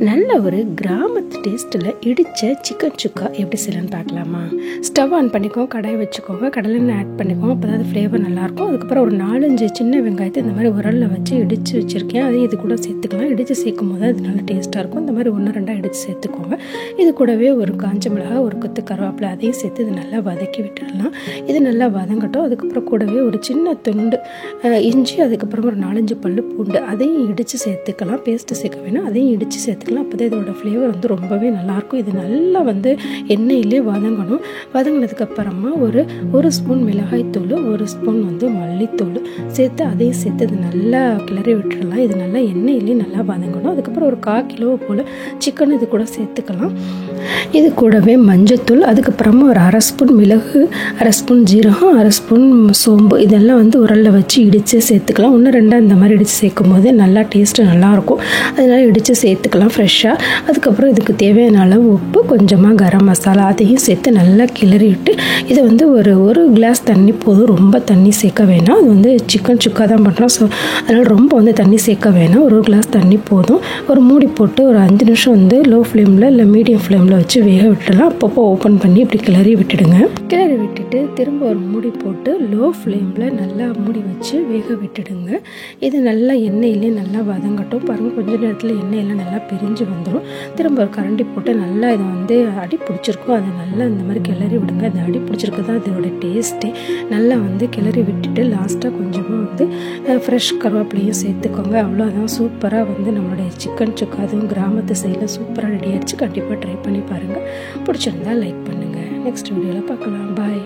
நல்ல ஒரு கிராமத்து டேஸ்ட்டில் இடித்த சிக்கன் சுக்கா எப்படி செய்யலான்னு பார்க்கலாமா? ஸ்டவ் ஆன் பண்ணிக்கோங்க, கடாயை வச்சுக்கோங்க, கடலெண்ணெய் ஆட் பண்ணிக்கோங்க. அப்போ தான் ஃப்ளேவர் நல்லாயிருக்கும். அதுக்கப்புறம் ஒரு 4-5 சின்ன வெங்காயத்தை இந்த மாதிரி உரலில் வச்சு இடித்து வச்சுருக்கேன். அதையும் இது கூட சேர்த்துக்கலாம். இடித்து சேர்க்கும் போது அது நல்லா டேஸ்ட்டாக இருக்கும். இந்த மாதிரி 1-2 இடித்து சேர்த்துக்கோங்க. இது கூடவே ஒரு காஞ்ச மிளகாய், ஒரு கொத்து கருவேப்பிலை அதையும் சேர்த்து இது நல்லா வதக்கி விட்டுடலாம். இது நல்லா வதங்கட்டும். அதுக்கப்புறம் கூடவே ஒரு சின்ன துண்டு இஞ்சி, அதுக்கப்புறம் ஒரு 4-5 பல்லு பூண்டு அதையும் இடித்து சேர்த்துக்கலாம். பேஸ்ட்டு சேர்க்க வேணும், அதையும் இடித்து சேர்த்துக்கலாம். அப்போ தான் இதோட ஃப்ளேவர் ரொம்பவே நல்லாயிருக்கும். இது நல்லா எண்ணெயிலே வதங்கணும். வதங்கினதுக்கப்புறமா ஒரு ஸ்பூன் மிளகாய்த்தூள், 1 ஸ்பூன் மல்லித்தூள் சேர்த்து அதையும் சேர்த்து இது நல்லா கிளறி விட்டுடலாம். இது நல்லா எண்ணெயிலே நல்லா வதங்கணும். அதுக்கப்புறம் ஒரு 1/4 கிலோ போல் சிக்கன் இது கூட சேர்த்துக்கலாம். இது கூடவே மஞ்சத்தூள், அதுக்கப்புறமா ஒரு 1/2 ஸ்பூன் மிளகு, 1/2 ஸ்பூன் ஜீரகம், 1/2 ஸ்பூன் சோம்பு இதெல்லாம் உரலில் வச்சு இடித்து சேர்த்துக்கலாம். 1-2 இந்த மாதிரி இடித்து சேர்க்கும் போது நல்லா டேஸ்ட்டு நல்லாயிருக்கும். அதனால் இடித்து சேர்த்துக்கலாம் ஃப்ரெஷ்ஷாக. அதுக்கப்புறம் இதுக்கு தேவையான அளவு உப்பு, கொஞ்சமாக கரம் மசாலா அதையும் சேர்த்து நல்லா கிளறி விட்டு இதை ஒரு கிளாஸ் தண்ணி போதும். ரொம்ப தண்ணி சேர்க்க வேணாம். அது சிக்கன் சுக்கா தான் பண்ணுறோம். ஸோ அதனால் ரொம்ப தண்ணி சேர்க்க வேணாம். ஒரு கிளாஸ் தண்ணி போதும். ஒரு மூடி போட்டு ஒரு 5 நிமிஷம் லோ ஃப்ளேமில் இல்லை மீடியம் ஃப்ளேமில் வச்சு வேக விட்டுடலாம். அப்பப்போ ஓப்பன் பண்ணி இப்படி கிளறி விட்டுடுங்க. கிளறி விட்டுட்டு திரும்ப ஒரு மூடி போட்டு லோ ஃப்ளேமில் நல்லா மூடி வச்சு வேக விட்டுடுங்க. இது நல்லா எண்ணெயிலே நல்லா வதங்கட்டும். பாருங்கள், கொஞ்ச நேரத்தில் எண்ணெயெல்லாம் நல்லா பிரிஞ்சு வந்துடும். திரும்ப ஒரு கரண்டி போட்டு நல்லா இதை அடி பிடிச்சிருக்கும். அதை நல்லா இந்த மாதிரி கிளறி விடுங்க. அது அடி பிடிச்சிருக்கு தான் இதோட டேஸ்ட்டே. நல்லா கிளறி விட்டுட்டு லாஸ்ட்டாக கொஞ்சமாக ஃப்ரெஷ் கருவேப்பிலையும் சேர்த்துக்கோங்க. அவ்வளோதான், சூப்பராக நம்மளுடைய சிக்கன் சுக்கா அதுவும் கிராமத்து சைடில் சூப்பராக ரெடி ஆகிடுச்சு. கண்டிப்பாக ட்ரை பண்ணி பாருங்கள். பிடிச்சிருந்தா லைக் பண்ணுங்கள். நெக்ஸ்ட் வீடியோவில் பார்க்கலாம். பாய்.